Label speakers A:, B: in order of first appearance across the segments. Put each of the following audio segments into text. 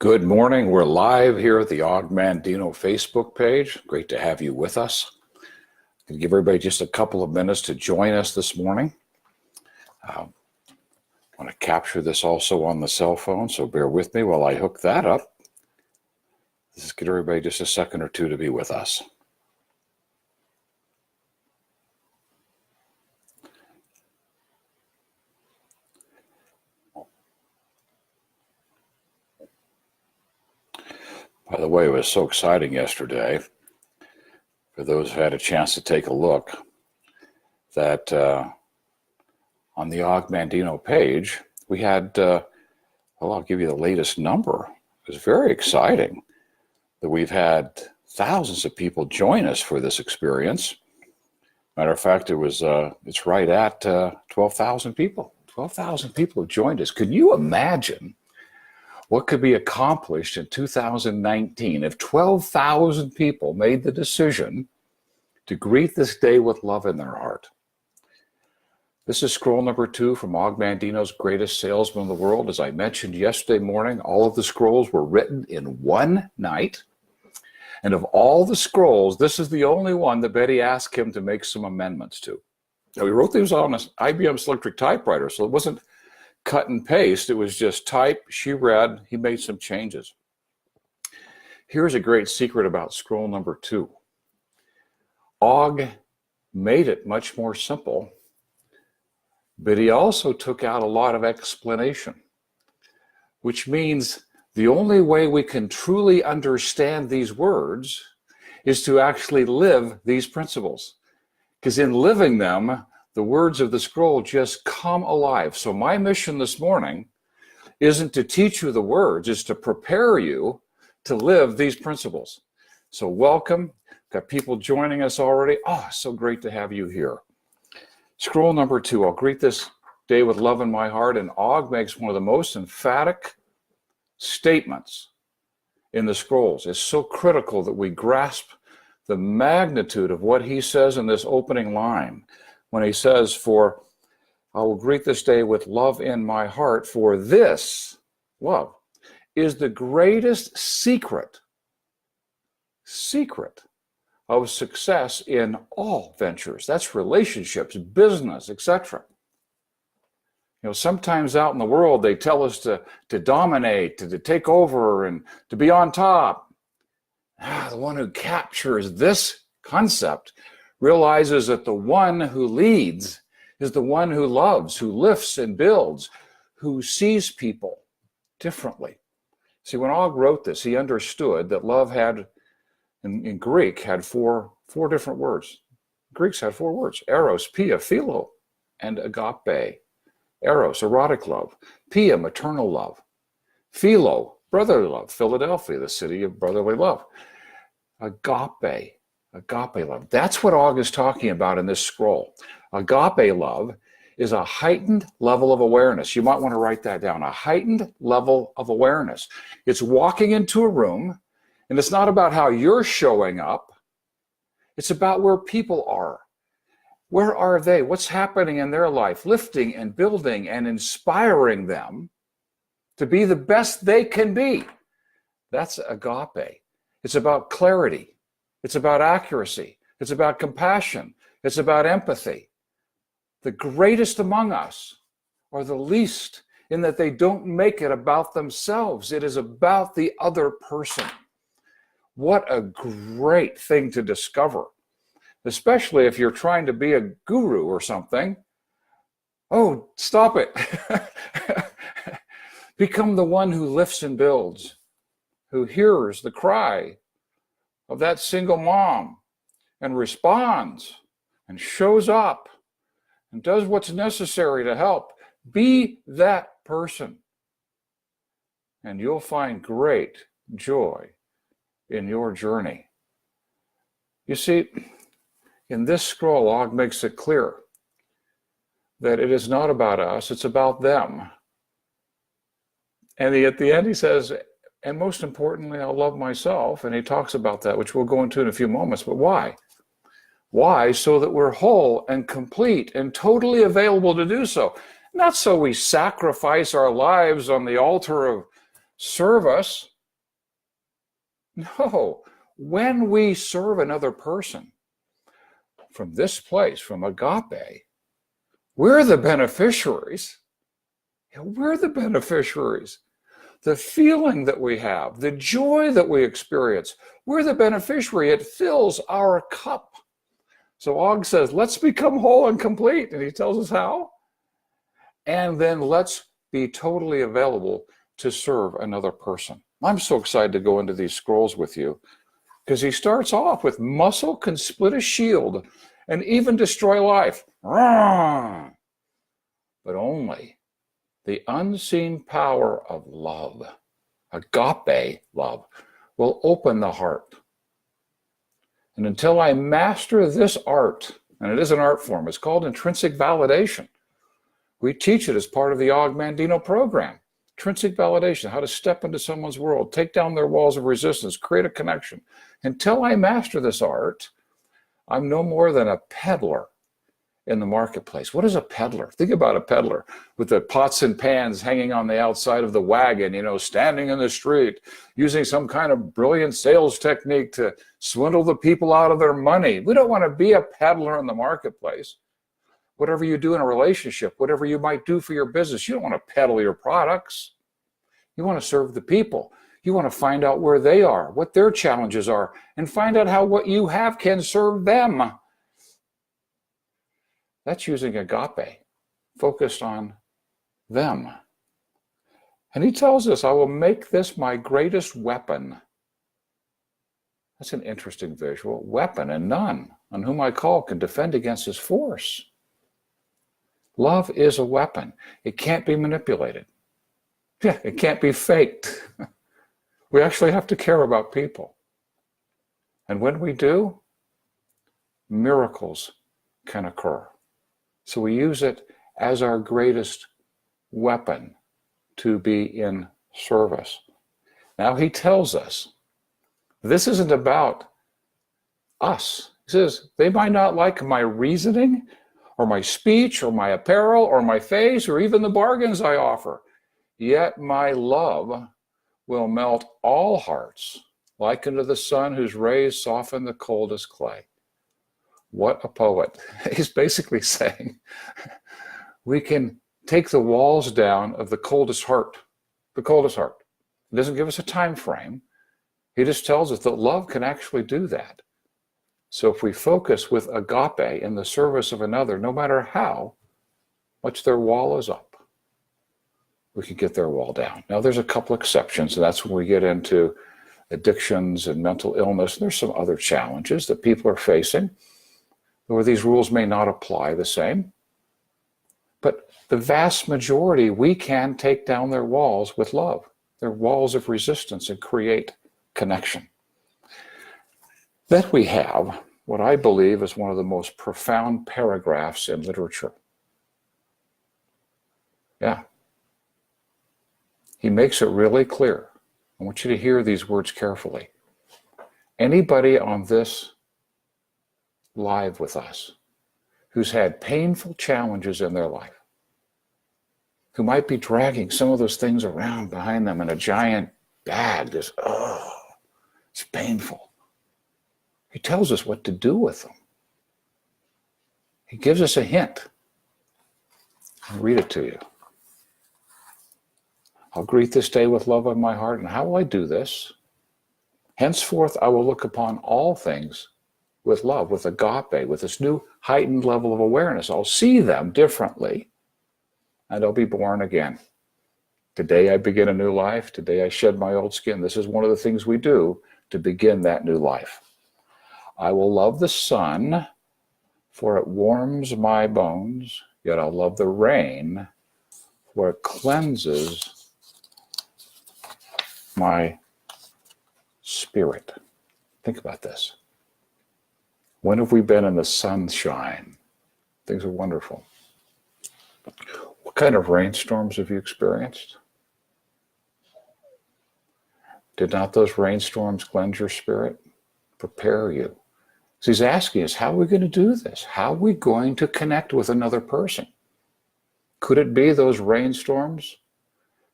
A: Good morning. We're live here at the Og Mandino Facebook page. Great to have you with us. I'm going to give everybody just a couple of minutes to join us this morning. I want to capture this also on the cell phone, so bear with me while I hook that up. Let's get everybody just a second or two to be with us. By the way, it was so exciting yesterday, for those who had a chance to take a look, that on the Og Mandino page, we had, I'll give you the latest number. It was very exciting that we've had thousands of people join us for this experience. Matter of fact, it's right at 12,000 people. 12,000 people have joined us. Could you imagine what could be accomplished in 2019 if 12,000 people made the decision to greet this day with love in their heart? This is scroll number 2 from Og Mandino's Greatest Salesman in the World. As I mentioned yesterday morning, all of the scrolls were written in one night. And of all the scrolls, this is the only one that Betty asked him to make some amendments to. Now, he wrote these on an IBM Selectric typewriter, so it wasn't cut and paste. It was just type, she read, he made some changes. Here's a great secret about scroll number 2. Og made it much more simple, but he also took out a lot of explanation, which means the only way we can truly understand these words is to actually live these principles. Because in living them, the words of the scroll just come alive. So my mission this morning isn't to teach you the words, it's to prepare you to live these principles. So welcome. Got people joining us already. Oh, so great to have you here. Scroll number 2. I'll greet this day with love in my heart. And Og makes one of the most emphatic statements in the scrolls. It's so critical that we grasp the magnitude of what he says in this opening line. When he says, "For I will greet this day with love in my heart, for this," love, "is the greatest secret of success in all ventures." That's relationships, business, etc. You know, sometimes out in the world, they tell us to dominate, to take over, and to be on top. The one who captures this concept realizes that the one who leads is the one who loves, who lifts and builds, who sees people differently. See, when Og wrote this, he understood that love had, in Greek, had four different words. Greeks had 4 words: eros, pia, philo, and agape. Eros, erotic love; pia, maternal love; philo, brotherly love, Philadelphia, the city of brotherly love; agape love. That's what Og is talking about in this scroll. Agape love is a heightened level of awareness. You might want to write that down. A heightened level of awareness. It's walking into a room, and it's not about how you're showing up. It's about where people are. Where are they? What's happening in their life? Lifting and building and inspiring them to be the best they can be. That's agape. It's about clarity. It's about accuracy. It's about compassion. It's about empathy. The greatest among us are the least, in that they don't make it about themselves. It is about the other person. What a great thing to discover, especially if you're trying to be a guru or something. Oh, stop it. Become the one who lifts and builds, who hears the cry of that single mom and responds and shows up and does what's necessary to help. Be that person, and you'll find great joy in your journey. You see, in this scroll, Og makes it clear that it is not about us, it's about them. And at the end he says, and most importantly, I'll love myself. And he talks about that, which we'll go into in a few moments. But why? Why? So that we're whole and complete and totally available to do so. Not so we sacrifice our lives on the altar of service. No, when we serve another person from this place, from agape, we're the beneficiaries. We're the beneficiaries. The feeling that we have, the joy that we experience, we're the beneficiary. It fills our cup. So Og says, let's become whole and complete. And he tells us how. And then let's be totally available to serve another person. I'm so excited to go into these scrolls with you because he starts off with muscle can split a shield and even destroy life. But only the unseen power of love, agape love, will open the heart. And until I master this art, and it is an art form, it's called intrinsic validation. We teach it as part of the Og Mandino program. Intrinsic validation, how to step into someone's world, take down their walls of resistance, create a connection. Until I master this art, I'm no more than a peddler in the marketplace. What is a peddler? Think about a peddler with the pots and pans hanging on the outside of the wagon, standing in the street, using some kind of brilliant sales technique to swindle the people out of their money. We don't want to be a peddler in the marketplace. Whatever you do in a relationship, whatever you might do for your business, you don't want to peddle your products. You want to serve the people. You want to find out where they are, what their challenges are, and find out how what you have can serve them. That's using agape, focused on them. And he tells us, I will make this my greatest weapon. That's an interesting visual. Weapon, and none on whom I call can defend against his force. Love is a weapon. It can't be manipulated. Yeah, it can't be faked. We actually have to care about people. And when we do, miracles can occur. So we use it as our greatest weapon to be in service. Now he tells us, this isn't about us. He says, they might not like my reasoning or my speech or my apparel or my face or even the bargains I offer. Yet my love will melt all hearts like unto the sun whose rays soften the coldest clay. What a poet. He's basically saying we can take the walls down of the coldest heart, the coldest heart. He doesn't give us a time frame. He just tells us that love can actually do that. So if we focus with agape in the service of another, no matter how much their wall is up, we can get their wall down. Now there's a couple exceptions, and that's when we get into addictions and mental illness. There's some other challenges that people are facing where these rules may not apply the same. But the vast majority, we can take down their walls with love, their walls of resistance, and create connection. Then we have what I believe is one of the most profound paragraphs in literature. Yeah. He makes it really clear. I want you to hear these words carefully. Anybody on this live with us who's had painful challenges in their life, who might be dragging some of those things around behind them in a giant bag, it's painful. He tells us what to do with them. He gives us a hint. I'll read it to you. I'll greet this day with love in my heart. And how will I do this? Henceforth, I will look upon all things with love, with agape, with this new heightened level of awareness. I'll see them differently, and I'll be born again. Today I begin a new life. Today I shed my old skin. This is one of the things we do to begin that new life. I will love the sun, for it warms my bones, yet I'll love the rain, for it cleanses my spirit. Think about this. When have we been in the sunshine? Things are wonderful. What kind of rainstorms have you experienced? Did not those rainstorms cleanse your spirit? Prepare you. So he's asking us, how are we going to do this? How are we going to connect with another person? Could it be those rainstorms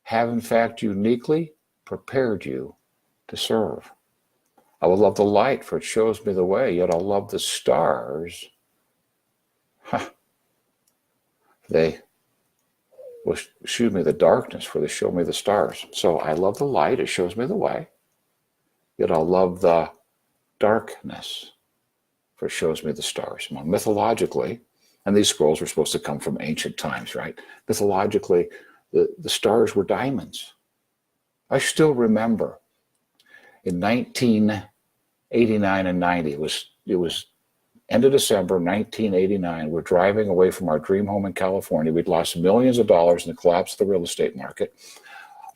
A: have in fact uniquely prepared you to serve. I will love the light, for it shows me the way, yet I'll love the stars. They will show me the darkness, for they show me the stars. So I love the light, it shows me the way, yet I'll love the darkness, for it shows me the stars. Well, mythologically, and these scrolls were supposed to come from ancient times, right? Mythologically, the stars were diamonds. I still remember in 1989 and 90, it was end of December 1989, we're driving away from our dream home in California. We'd lost millions of dollars in the collapse of the real estate market.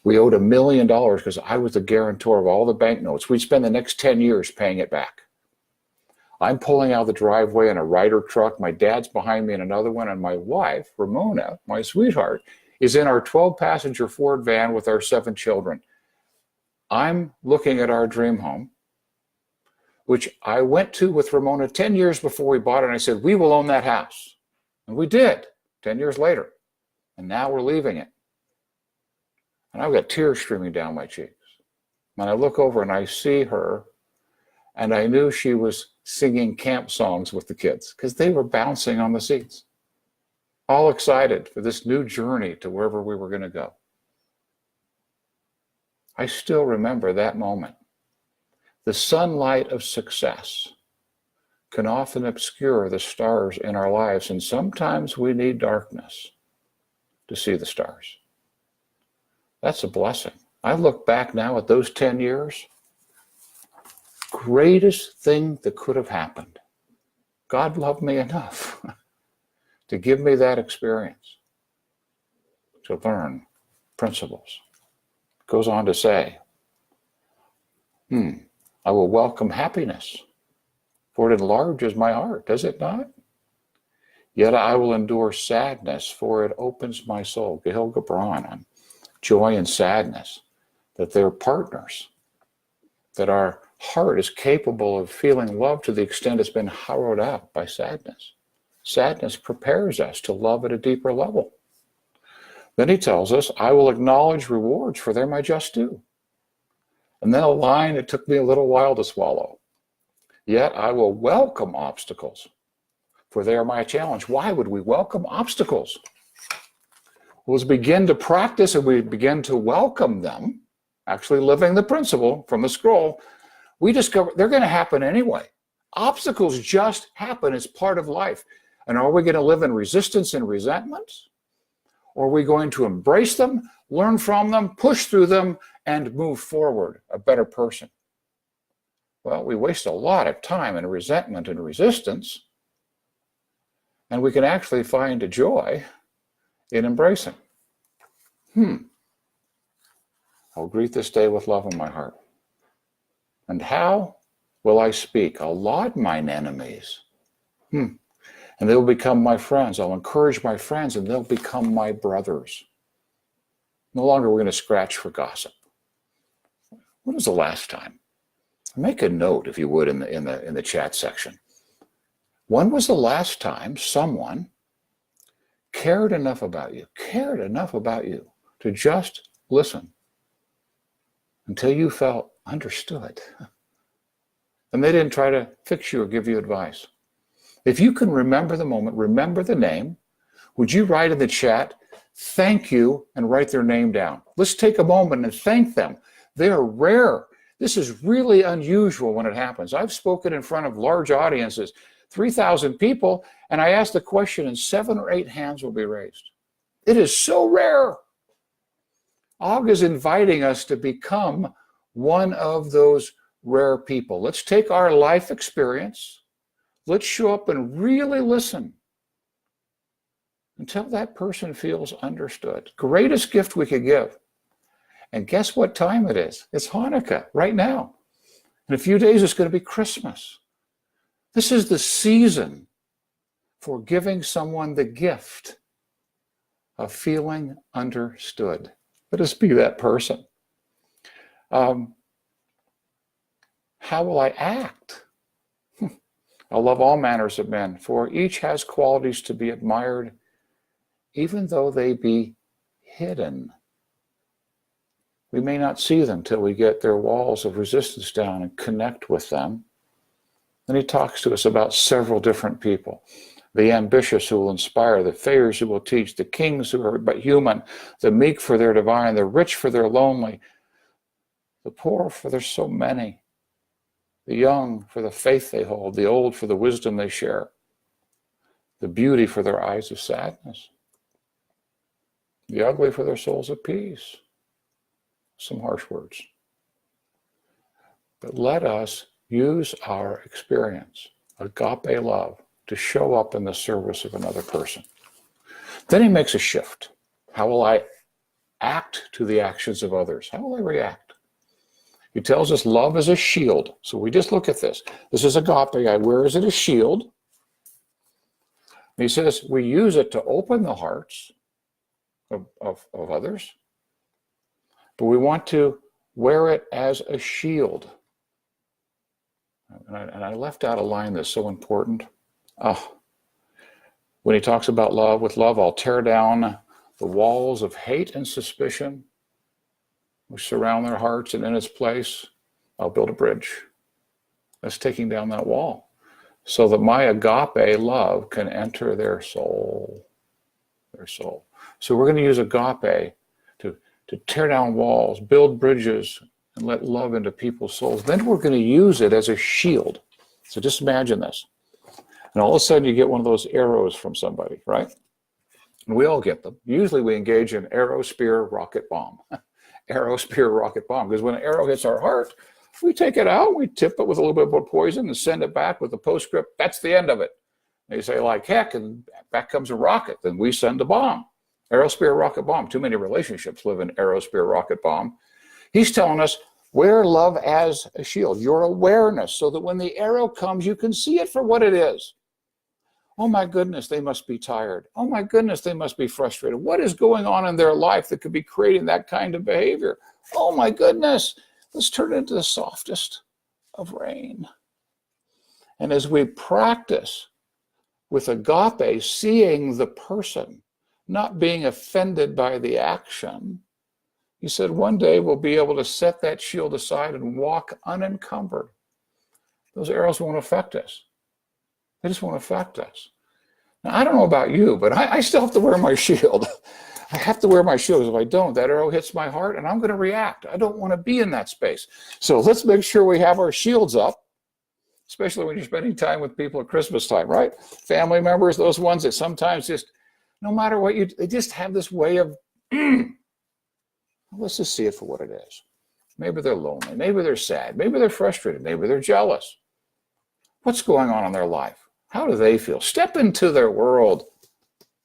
A: We owed $1 million because I was the guarantor of all the banknotes. We'd spend the next 10 years paying it back. I'm pulling out of the driveway in a Ryder truck. My dad's behind me in another one, and my wife, Ramona, my sweetheart, is in our 12-passenger Ford van with our 7 children. I'm looking at our dream home, which I went to with Ramona 10 years before we bought it, and I said, we will own that house. And we did, 10 years later. And now we're leaving it. And I've got tears streaming down my cheeks. And I look over and I see her, and I knew she was singing camp songs with the kids because they were bouncing on the seats, all excited for this new journey to wherever we were going to go. I still remember that moment. The sunlight of success can often obscure the stars in our lives, and sometimes we need darkness to see the stars. That's a blessing. I look back now at those 10 years, greatest thing that could have happened. God loved me enough to give me that experience, to learn principles. Goes on to say, I will welcome happiness, for it enlarges my heart, does it not? Yet I will endure sadness, for it opens my soul. Gahil Gibran on joy and sadness, that they're partners, that our heart is capable of feeling love to the extent it's been harrowed out by sadness. Sadness prepares us to love at a deeper level. Then he tells us, I will acknowledge rewards, for they're my just due. And then a line that took me a little while to swallow. Yet I will welcome obstacles, for they are my challenge. Why would we welcome obstacles? Well, as we begin to practice and we begin to welcome them, actually living the principle from the scroll, we discover they're going to happen anyway. Obstacles just happen as part of life. And are we going to live in resistance and resentment? Or are we going to embrace them, learn from them, push through them, and move forward a better person? Well, we waste a lot of time in resentment and resistance, and we can actually find a joy in embracing. I'll greet this day with love in my heart. And how will I speak? I'll laud mine enemies. And they will become my friends. I'll encourage my friends, and they'll become my brothers. No longer we're going to scratch for gossip. When was the last time? Make a note, if you would, in the chat section. When was the last time someone cared enough about you to just listen until you felt understood? And they didn't try to fix you or give you advice. If you can remember the moment, remember the name, would you write in the chat, thank you, and write their name down? Let's take a moment and thank them. They are rare. This is really unusual when it happens. I've spoken in front of large audiences, 3,000 people, and I ask the question and 7 or 8 hands will be raised. It is so rare. Og is inviting us to become one of those rare people. Let's take our life experience. Let's show up and really listen until that person feels understood. Greatest gift we could give. And guess what time it is? It's Hanukkah right now. In a few days, it's going to be Christmas. This is the season for giving someone the gift of feeling understood. Let us be that person. How will I act? I love all manners of men, for each has qualities to be admired, even though they be hidden. We may not see them till we get their walls of resistance down and connect with them. Then he talks to us about several different people. The ambitious who will inspire, the failures who will teach, the kings who are but human, the meek for their divine, the rich for their lonely, the poor for their so many, the young for the faith they hold, the old for the wisdom they share, the beauty for their eyes of sadness, the ugly for their souls of peace. Some harsh words. But let us use our experience, agape love, to show up in the service of another person. Then he makes a shift. How will I act to the actions of others? How will I react? He tells us love is a shield. So we just look at this. This is agape. I wear it as a shield. And he says we use it to open the hearts of others. But we want to wear it as a shield. And I left out a line that's so important. When he talks about love, with love, I'll tear down the walls of hate and suspicion which surround their hearts, and in its place, I'll build a bridge. That's taking down that wall so that my agape love can enter their soul. So we're going to use agape to tear down walls, build bridges, and let love into people's souls. Then we're going to use it as a shield. So just imagine this. And all of a sudden you get one of those arrows from somebody, right? And we all get them. Usually we engage in arrow, spear, rocket, bomb. Arrow, spear, rocket, bomb. Because when an arrow hits our heart, we take it out, we tip it with a little bit of poison and send it back with a postscript. That's the end of it. They say like heck, and back comes a rocket. Then we send a bomb. Arrow, spear, rocket, bomb. Too many relationships live in arrow, spear, rocket, bomb. He's telling us, wear love as a shield, your awareness, so that when the arrow comes, you can see it for what it is. Oh my goodness, they must be tired. Oh my goodness, they must be frustrated. What is going on in their life that could be creating that kind of behavior? Oh my goodness, let's turn it into the softest of rain. And as we practice with agape, seeing the person, not being offended by the action, he said one day we'll be able to set that shield aside and walk unencumbered. Those arrows won't affect us. They just won't affect us. Now, I don't know about you, but I still have to wear my shield. I have to wear my shield, because if I don't, that arrow hits my heart and I'm going to react. I don't want to be in that space. So let's make sure we have our shields up, especially when you're spending time with people at Christmas time, right? Family members, those ones that sometimes just, no matter what they just have this way of, let's just see it for what it is. Maybe they're lonely. Maybe they're sad. Maybe they're frustrated. Maybe they're jealous. What's going on in their life? How do they feel? Step into their world.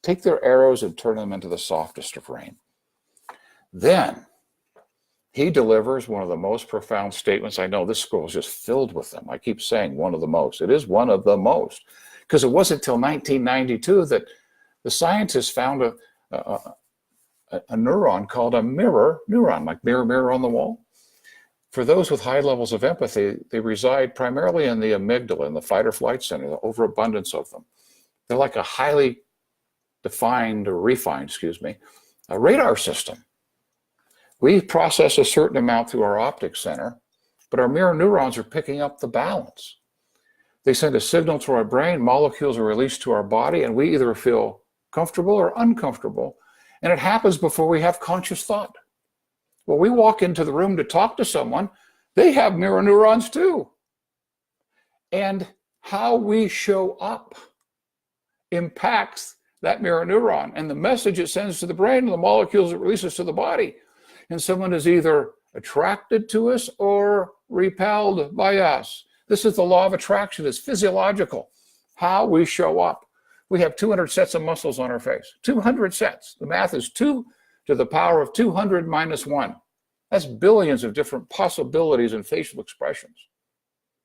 A: Take their arrows and turn them into the softest of rain. Then he delivers one of the most profound statements. I know this scroll is just filled with them. I keep saying one of the most. It is one of the most. Because it wasn't until 1992 that the scientists found a neuron called a mirror neuron, like mirror, mirror on the wall. For those with high levels of empathy, they reside primarily in the amygdala, in the fight or flight center, the overabundance of them. They're like a highly defined or refined, a radar system. We process a certain amount through our optic center, but our mirror neurons are picking up the balance. They send a signal to our brain, molecules are released to our body, and we either feel comfortable or uncomfortable. And it happens before we have conscious thought. Well, we walk into the room to talk to someone, they have mirror neurons too. And how we show up impacts that mirror neuron and the message it sends to the brain and the molecules it releases to the body. And someone is either attracted to us or repelled by us. This is the law of attraction. It's physiological. How we show up. We have 200 sets of muscles on our face. 200 sets. The math is 2 to the power of 200 minus 1. That's billions of different possibilities and facial expressions.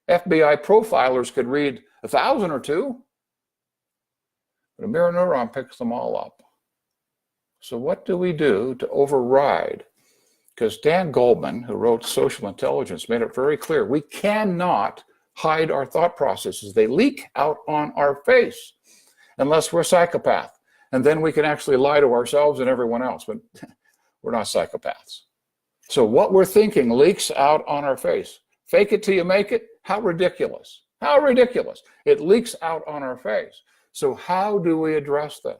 A: FBI profilers could read 1,000 or 2, but a mirror neuron picks them all up. So what do we do to override? Because Dan Goldman, who wrote Social Intelligence, made it very clear, we cannot hide our thought processes. They leak out on our face unless we're a psychopath. And then we can actually lie to ourselves and everyone else, but we're not psychopaths. So what we're thinking leaks out on our face. Fake it till you make it? How ridiculous. How ridiculous. It leaks out on our face. So how do we address this?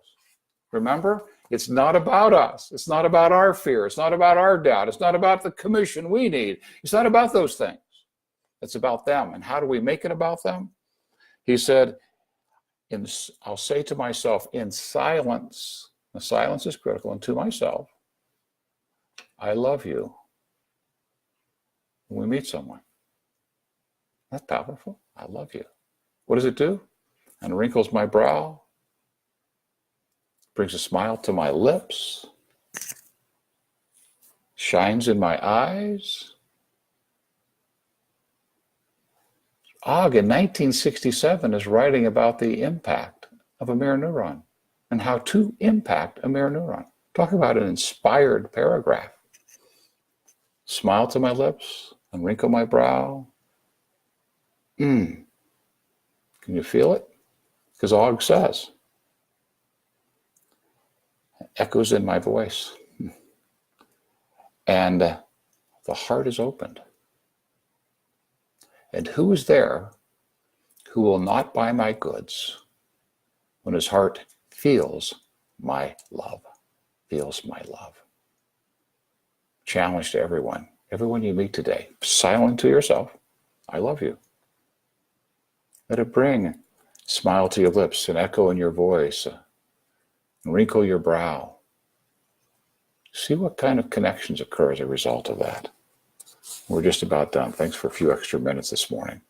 A: Remember, it's not about us. It's not about our fear. It's not about our doubt. It's not about the commission we need. It's not about those things. It's about them. And how do we make it about them? He said, I'll say to myself in silence, the silence is critical, and to myself, I love you. When we meet someone. That's powerful. I love you. What does it do? And wrinkles my brow, brings a smile to my lips, shines in my eyes. Og in 1967 is writing about the impact of a mirror neuron and how to impact a mirror neuron. Talk about an inspired paragraph. Smile to my lips and wrinkle my brow. Can you feel it? Because Og says, echoes in my voice. And the heart is opened. And who is there who will not buy my goods when his heart feels my love? Feels my love. Challenge to everyone you meet today, silent to yourself, I love you. Let it bring smile to your lips, an echo in your voice, wrinkle your brow. See what kind of connections occur as a result of that. We're just about done. Thanks for a few extra minutes this morning.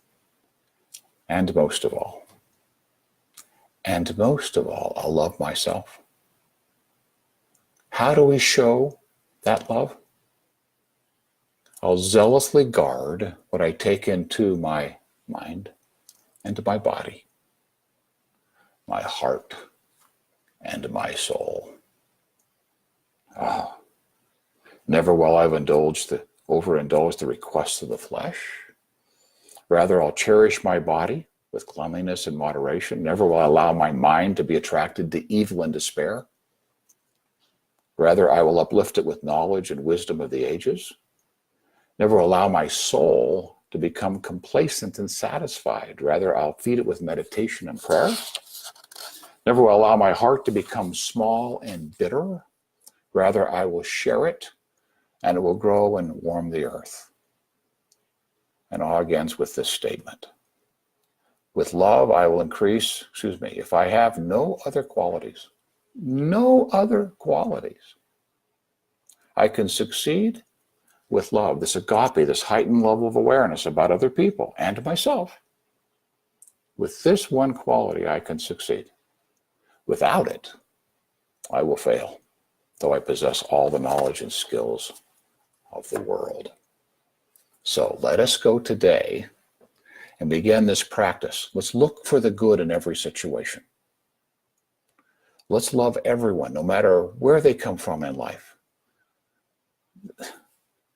A: And most of all, I'll love myself. How do we show that love? I'll zealously guard what I take into my mind and to my body, my heart, and my soul. Never will I overindulge the requests of the flesh. Rather, I'll cherish my body with cleanliness and moderation. Never will I allow my mind to be attracted to evil and despair. Rather, I will uplift it with knowledge and wisdom of the ages. Never allow my soul to become complacent and satisfied. Rather, I'll feed it with meditation and prayer. Never will allow my heart to become small and bitter. Rather, I will share it, and it will grow and warm the earth. And Og ends with this statement. With love, I will increase, if I have no other qualities, I can succeed with love, this agape, this heightened level of awareness about other people and myself. With this one quality, I can succeed. Without it, I will fail, though I possess all the knowledge and skills of the world. So let us go today and begin this practice. Let's look for the good in every situation. Let's love everyone, no matter where they come from in life.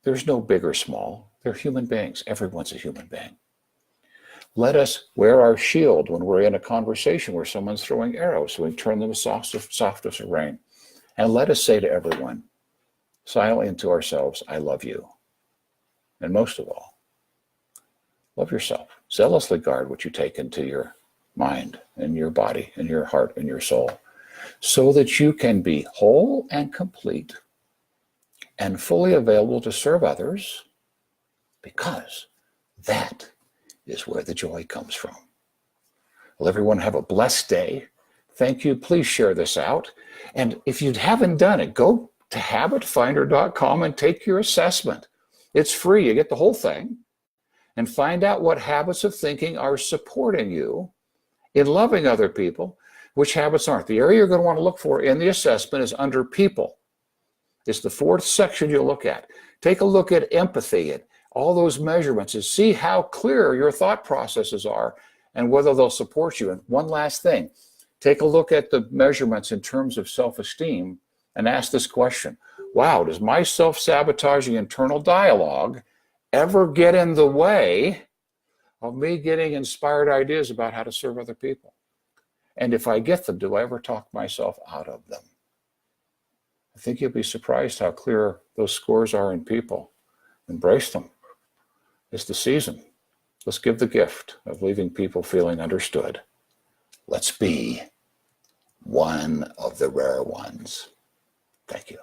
A: There's no big or small. They're human beings. Everyone's a human being. Let us wear our shield when we're in a conversation where someone's throwing arrows, so we turn them soft as rain. And let us say to everyone, silently and to ourselves, I love you. And most of all, love yourself. Zealously guard what you take into your mind and your body and your heart and your soul, so that you can be whole and complete and fully available to serve others, because that is where the joy comes from. Well, everyone have a blessed day. Thank you. Please share this out. And if you haven't done it, go to habitfinder.com and take your assessment. It's free. You get the whole thing. And find out what habits of thinking are supporting you in loving other people, which habits aren't. The area you're going to want to look for in the assessment is under people. It's the fourth section you'll look at. Take a look at empathy and all those measurements and see how clear your thought processes are and whether they'll support you. And one last thing, take a look at the measurements in terms of self-esteem and ask this question. Wow, does my self-sabotaging internal dialogue ever get in the way of me getting inspired ideas about how to serve other people? And if I get them, do I ever talk myself out of them? I think you'll be surprised how clear those scores are in people Embrace them. It's the season. Let's give the gift of leaving people feeling understood. Let's be one of the rare ones. Thank you.